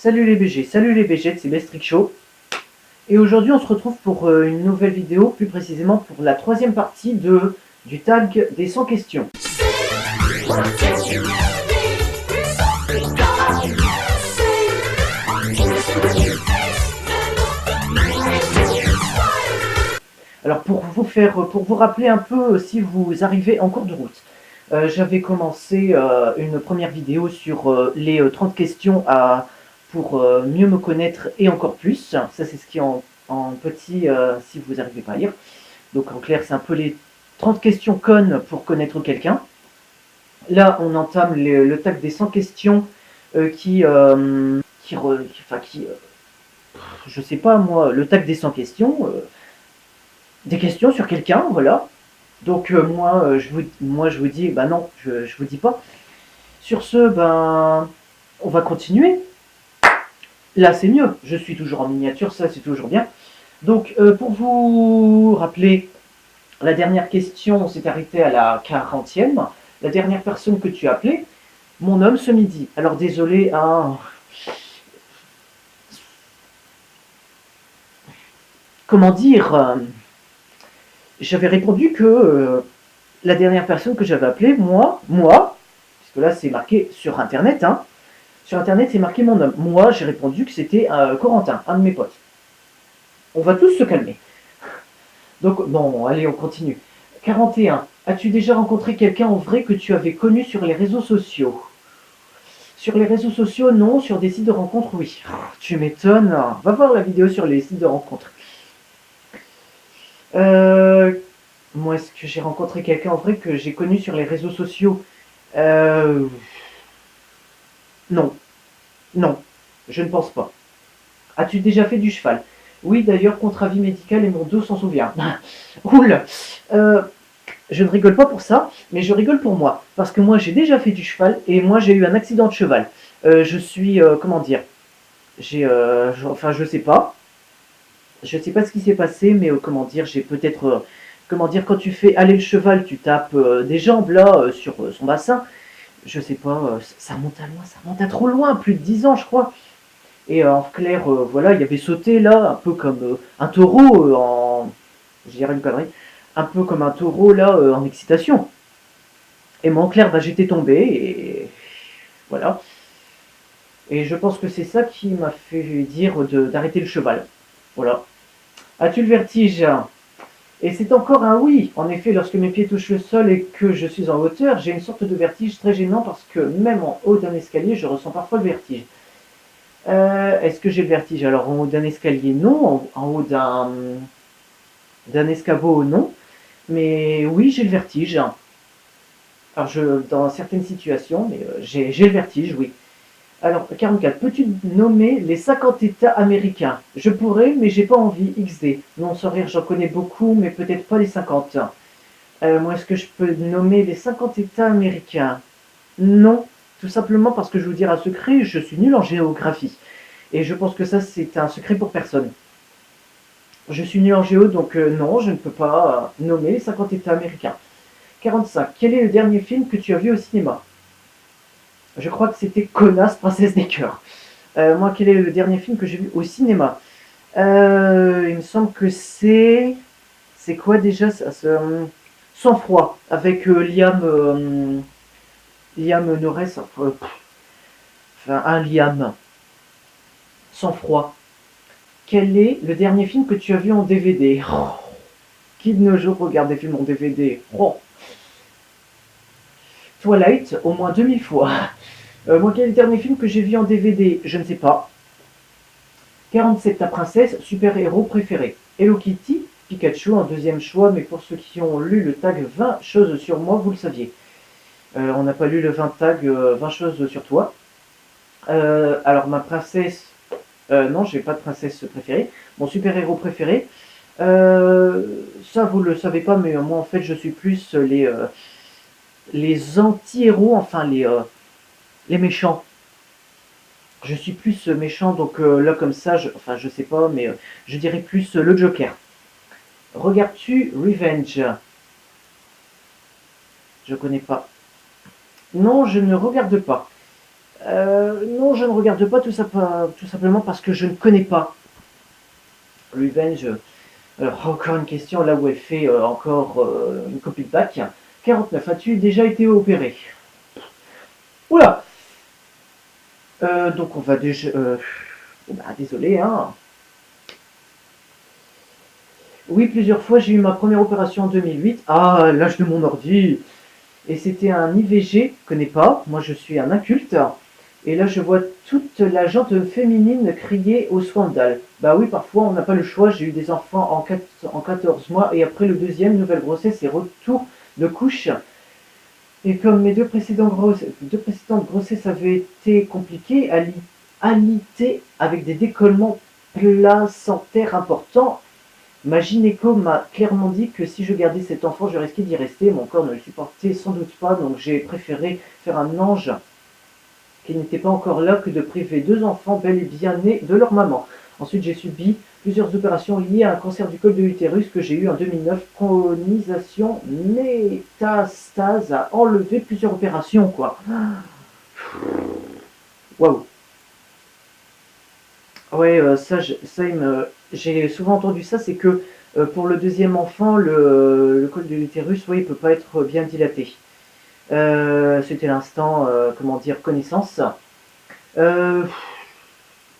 Salut les BG, c'est Bestrick Show. Et aujourd'hui, on se retrouve pour une nouvelle vidéo, plus précisément pour la troisième partie du tag des 100 questions. Alors pour vous rappeler un peu si vous arrivez en cours de route, j'avais commencé une première vidéo sur les 30 questions pour mieux me connaître et encore plus. Ça c'est ce qui est en petit si vous n'arrivez pas à lire. Donc en clair c'est un peu les 30 questions connes pour connaître quelqu'un. Là on entame le tag des 100 questions je sais pas moi, le tag des 100 questions, des questions sur quelqu'un, voilà. Donc moi je vous dis, bah non, je vous dis pas. Sur ce, ben on va continuer. Là c'est mieux, je suis toujours en miniature, ça c'est toujours bien. Donc pour vous rappeler, la dernière question, on s'est arrêté à la 40e. La dernière personne que tu as appelée, mon homme ce midi. Alors désolé, hein, comment dire, j'avais répondu que la dernière personne que j'avais appelée, moi, puisque là c'est marqué sur internet, hein, sur internet c'est marqué mon homme. Moi j'ai répondu que c'était Corentin, un de mes potes. On va tous se calmer. Donc bon, allez on continue. 41. As-tu déjà rencontré quelqu'un en vrai que tu avais connu sur les réseaux sociaux? Sur les réseaux sociaux, non. Sur des sites de rencontres, oui. Tu m'étonnes. Va voir la vidéo sur les sites de rencontres. Moi, est-ce que j'ai rencontré quelqu'un en vrai que j'ai connu sur les réseaux sociaux? Non. Non. Je ne pense pas. As-tu déjà fait du cheval? Oui, d'ailleurs, contre avis médical et mon dos s'en souvient. Oula. Je ne rigole pas pour ça, mais je rigole pour moi. Parce que moi, j'ai déjà fait du cheval et moi, j'ai eu un accident de cheval. Je suis, comment dire, enfin, je sais pas. Je sais pas ce qui s'est passé, mais comment dire, j'ai peut-être, comment dire, quand tu fais aller le cheval, tu tapes des jambes là sur son bassin. Je sais pas, ça monte à loin, ça monte à trop loin, plus de 10 ans, je crois. Et en clair, voilà, il y avait sauté là, un peu comme un taureau je dirais une connerie, un peu comme un taureau là en excitation. Et moi, en clair, bah, j'étais tombé et voilà. Et je pense que c'est ça qui m'a fait dire d'arrêter le cheval. Voilà. As-tu le vertige? Et c'est encore un oui. En effet, lorsque mes pieds touchent le sol et que je suis en hauteur, j'ai une sorte de vertige très gênant parce que même en haut d'un escalier, je ressens parfois le vertige. Est-ce que j'ai le vertige? Alors en haut d'un escalier, non. En haut d'un escabeau, non. Mais oui, j'ai le vertige. Alors dans certaines situations, mais j'ai le vertige, oui. Alors, 44. Peux-tu nommer les 50 États américains? Je pourrais, mais j'ai pas envie. XD. Non, sans rire, j'en connais beaucoup, mais peut-être pas les 50. Moi, est-ce que je peux nommer les 50 États américains? Non. Tout simplement parce que je vais vous dire un secret, je suis nul en géographie. Et je pense que ça, c'est un secret pour personne. Je suis nul en géo, donc non, je ne peux pas nommer les 50 États américains. 45. Quel est le dernier film que tu as vu au cinéma? Je crois que c'était Connasse, Princesse des Cœurs. Moi, quel est le dernier film que j'ai vu au cinéma? Il me semble que c'est... C'est quoi déjà ça, Sang froid, avec Liam Norris, enfin un Liam. Sang froid. Quel est le dernier film que tu as vu en DVD? Oh, qui de nos jours regarde des films en DVD? Oh. Twilight, au moins 2000 fois. Moi, quel est le dernier film que j'ai vu en DVD? Je ne sais pas. 47, ta princesse, super-héros préféré. Hello Kitty, Pikachu, un deuxième choix, mais pour ceux qui ont lu le tag 20 choses sur moi, vous le saviez. On n'a pas lu le 20 tag 20 choses sur toi. Alors ma princesse, non, j'ai pas de princesse préférée. Mon super-héros préféré, ça vous le savez pas, mais moi en fait je suis plus les anti-héros, enfin les méchants. Je suis plus méchant, donc là comme ça, enfin je sais pas, mais je dirais plus le Joker. Regardes-tu Revenge? Je connais pas. Non, je ne regarde pas. Non, je ne regarde pas tout, ça, tout simplement parce que je ne connais pas Revenge. Alors, encore une question, là où elle fait encore une copie de bac. 49. As-tu déjà été opéré? Oula. Donc on va déjà... bah, désolé, hein. Oui, plusieurs fois, j'ai eu ma première opération en 2008. Ah, l'âge de mon ordi. Et c'était un IVG, je connais pas. Moi, je suis un inculte. Et là, je vois toute la gente féminine crier au scandale. Bah oui, parfois, on n'a pas le choix. J'ai eu des enfants en 14 mois. Et après le deuxième, nouvelle grossesse et retour de couche. Et comme mes deux précédentes grossesses avaient été compliquées, alitées avec des décollements placentaires importants, ma gynéco m'a clairement dit que si je gardais cet enfant, je risquais d'y rester. Mon corps ne le supportait sans doute pas, donc j'ai préféré faire un ange qui n'était pas encore là que de priver deux enfants bel et bien nés de leur maman. Ensuite, j'ai subi plusieurs opérations liées à un cancer du col de l'utérus que j'ai eu en 2009. Colonisation, métastase, à enlever plusieurs opérations, quoi. Waouh. Ouais, ça j'ai souvent entendu ça, c'est que pour le deuxième enfant, le col de l'utérus, ouais, il peut pas être bien dilaté. C'était l'instant, comment dire, connaissance. Euh,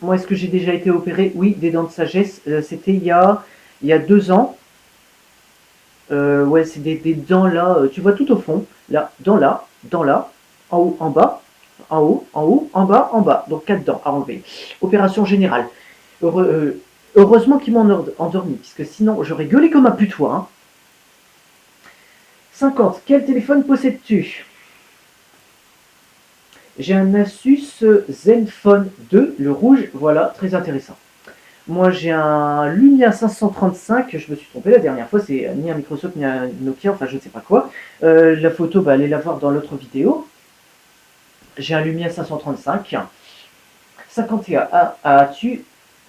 Moi, est-ce que j'ai déjà été opéré? Oui, des dents de sagesse. C'était il y a 2 ans. Ouais, c'est des dents là. Tu vois tout au fond. Là, en haut, en bas, en haut, en bas. Donc 4 dents à enlever. Opération générale. Heureusement qu'ils m'ont endormi, puisque sinon j'aurais gueulé comme un putois. Hein. 50. Quel téléphone possèdes-tu? J'ai un Asus Zenfone 2, le rouge. Voilà, très intéressant. Moi, j'ai un Lumia 535. Je me suis trompé la dernière fois. C'est ni un Microsoft ni un Nokia. Enfin, je ne sais pas quoi. La photo, bah, allez la voir dans l'autre vidéo. J'ai un Lumia 535. 51. As-tu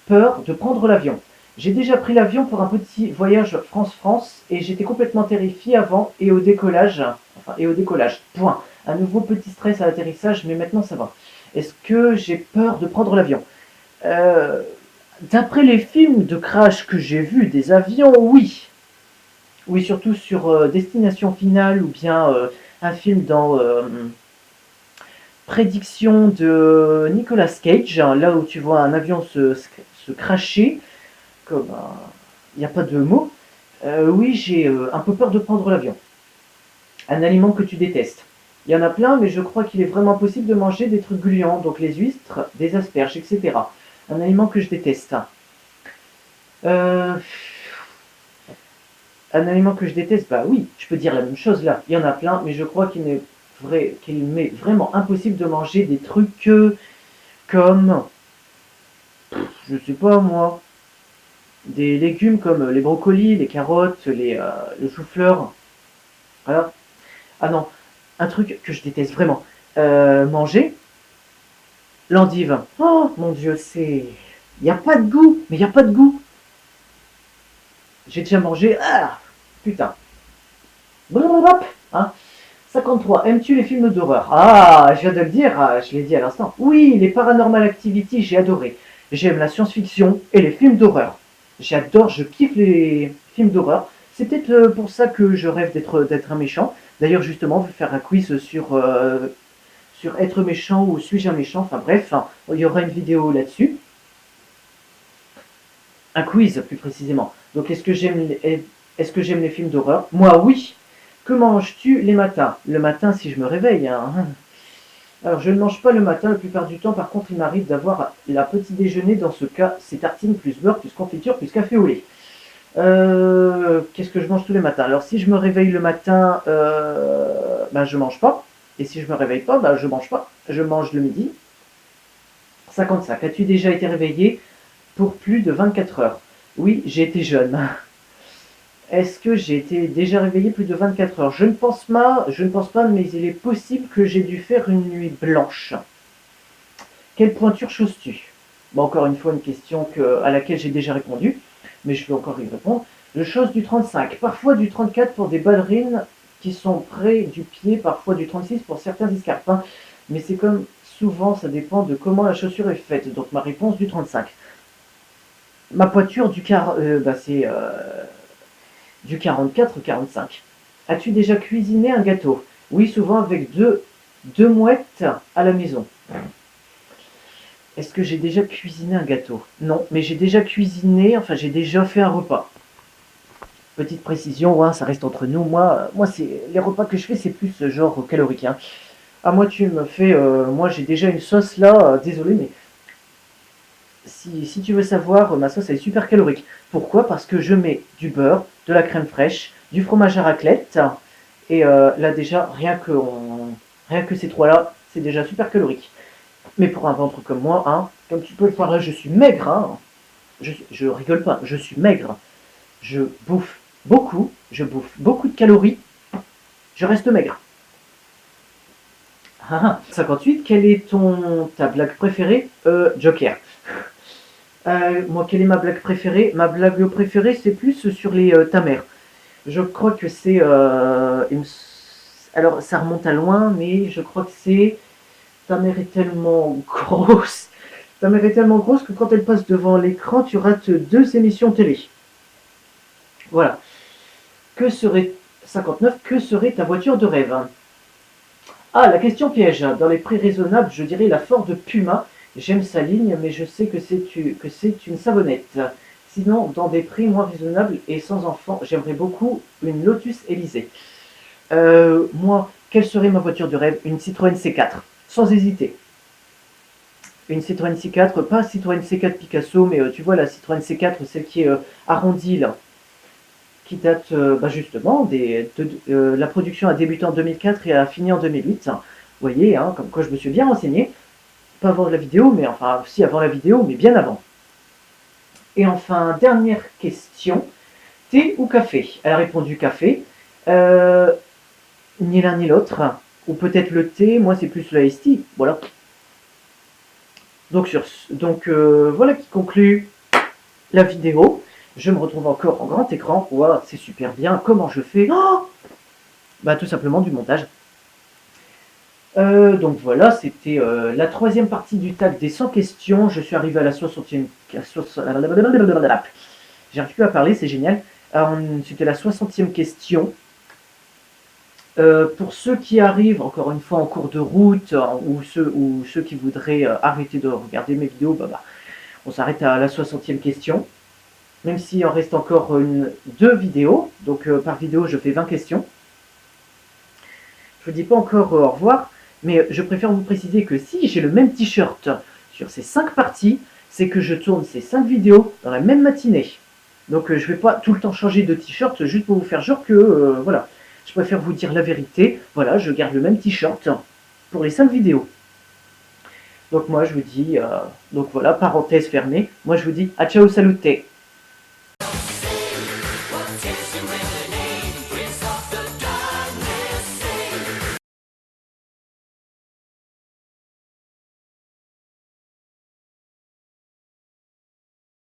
peur de prendre l'avion? J'ai déjà pris l'avion pour un petit voyage France-France et j'étais complètement terrifié avant et au décollage. Enfin, et au décollage. Point. Un nouveau petit stress à l'atterrissage, mais maintenant ça va. Est-ce que j'ai peur de prendre l'avion? Euh, D'après les films de crash que j'ai vus des avions, oui. Oui, surtout sur Destination Finale ou bien un film dans Prédiction de Nicolas Cage, hein, là où tu vois un avion se cracher, comme il n'y a pas de mots. Oui, j'ai un peu peur de prendre l'avion. Un aliment que tu détestes. Il y en a plein, mais je crois qu'il est vraiment possible de manger des trucs gluants, donc les huîtres, des asperges, etc. Un aliment que je déteste. Euh, un aliment que je déteste, bah oui, je peux dire la même chose là. Il y en a plein, mais je crois qu'il m'est vraiment impossible de manger des trucs comme, je sais pas moi, des légumes comme les brocolis, les carottes, le chou-fleur. Voilà. Ah non, un truc que je déteste vraiment. Manger, l'endive. Oh mon dieu, c'est... Il n'y a pas de goût, mais il n'y a pas de goût. J'ai déjà mangé... Ah putain. Blablabla, hein. 53. Aimes-tu les films d'horreur? Ah, je viens de le dire, je l'ai dit à l'instant. Oui, les Paranormal Activity, j'ai adoré. J'aime la science-fiction et les films d'horreur. J'adore, je kiffe les films d'horreur. C'est peut-être pour ça que je rêve d'être un méchant. D'ailleurs, justement, je vais faire un quiz sur être méchant ou suis-je un méchant. Enfin bref, hein, il y aura une vidéo là-dessus. Un quiz, plus précisément. Donc, est-ce que j'aime les films d'horreur? Moi, oui. Que manges-tu les matins? Le matin, si je me réveille. Hein. Alors, je ne mange pas le matin la plupart du temps. Par contre, il m'arrive d'avoir la petit déjeuner. Dans ce cas, c'est tartine plus beurre, plus confiture, plus café au lait. Qu'est-ce que je mange tous les matins? Alors, si je me réveille le matin, ben, je mange pas. Et si je me réveille pas, ben, je mange pas. Je mange le midi. 55. As-tu déjà été réveillé pour plus de 24 heures? Oui, j'ai été jeune. Est-ce que j'ai été déjà réveillé plus de 24 heures? Je ne pense pas, mais il est possible que j'ai dû faire une nuit blanche. Quelle pointure chauses-tu? Bon, encore une fois, une question à laquelle j'ai déjà répondu, mais je vais encore y répondre. Je chausse du 35, parfois du 34 pour des ballerines qui sont près du pied, parfois du 36 pour certains escarpins, mais c'est comme souvent, ça dépend de comment la chaussure est faite. Donc ma réponse du 35. Ma poiture c'est du 44-45. As-tu déjà cuisiné un gâteau? Oui, souvent avec deux mouettes à la maison. Est-ce que j'ai déjà cuisiné un gâteau? Non, mais j'ai déjà cuisiné, enfin j'ai déjà fait un repas. Petite précision, hein, ça reste entre nous. Moi c'est les repas que je fais, c'est plus genre calorique. Hein. Ah, moi, tu me fais. Moi, j'ai déjà une sauce là. Désolé, mais si tu veux savoir, ma sauce elle est super calorique. Pourquoi? Parce que je mets du beurre, de la crème fraîche, du fromage à raclette. Et là, déjà, rien que ces trois-là, c'est déjà super calorique. Mais pour un ventre comme moi, hein, comme tu peux le voir là, je suis maigre. Hein. Je rigole pas, je suis maigre. Je bouffe je bouffe beaucoup de calories. Je reste maigre. 58, quelle est ta blague préférée? Joker. Moi, quelle est ma blague préférée? Ma blague préférée, c'est plus sur ta mère. Je crois que c'est... alors, ça remonte à loin, mais je crois que c'est... Ta mère est tellement grosse. Ta mère est tellement grosse que quand elle passe devant l'écran, tu rates 2 émissions télé. Voilà. Que serait... 59, que serait ta voiture de rêve? Ah, la question piège. Dans les prix raisonnables, je dirais la Ford Puma. J'aime sa ligne, mais je sais que c'est une savonnette. Sinon, dans des prix moins raisonnables et sans enfant, j'aimerais beaucoup une Lotus Elysée. Moi, quelle serait ma voiture de rêve? Une Citroën C4, sans hésiter. Une Citroën C4, pas Citroën C4 Picasso, mais tu vois la Citroën C4, celle qui est arrondie là, qui date justement la production a débuté en 2004 et a fini en 2008. Vous voyez, hein, comme quoi je me suis bien renseigné. Pas avant la vidéo, mais enfin, si avant la vidéo, mais bien avant. Et enfin, dernière question. Thé ou café? Elle a répondu café. Ni l'un ni l'autre. Ou peut-être le thé, moi c'est plus le iced tea. Voilà. Donc voilà qui conclut la vidéo. Je me retrouve encore en grand écran. Wow, c'est super bien. Comment je fais? Tout simplement du montage. Donc voilà, c'était la 3e partie du tag des 100 questions. Je suis arrivé à la 60e. J'arrive plus à parler, c'est génial. C'était la 60e question. Pour ceux qui arrivent, encore une fois, en cours de route, ou ceux qui voudraient arrêter de regarder mes vidéos, on s'arrête à la 60e question. Même s'il en reste encore 2 vidéos. Donc par vidéo, je fais 20 questions. Je ne vous dis pas encore au revoir. Mais je préfère vous préciser que si j'ai le même t-shirt sur ces 5 parties, c'est que je tourne ces 5 vidéos dans la même matinée. Donc je ne vais pas tout le temps changer de t-shirt juste pour vous faire genre que, voilà. Je préfère vous dire la vérité. Voilà, je garde le même t-shirt pour les 5 vidéos. Donc moi je vous dis, donc voilà, parenthèse fermée, moi je vous dis à ciao salute.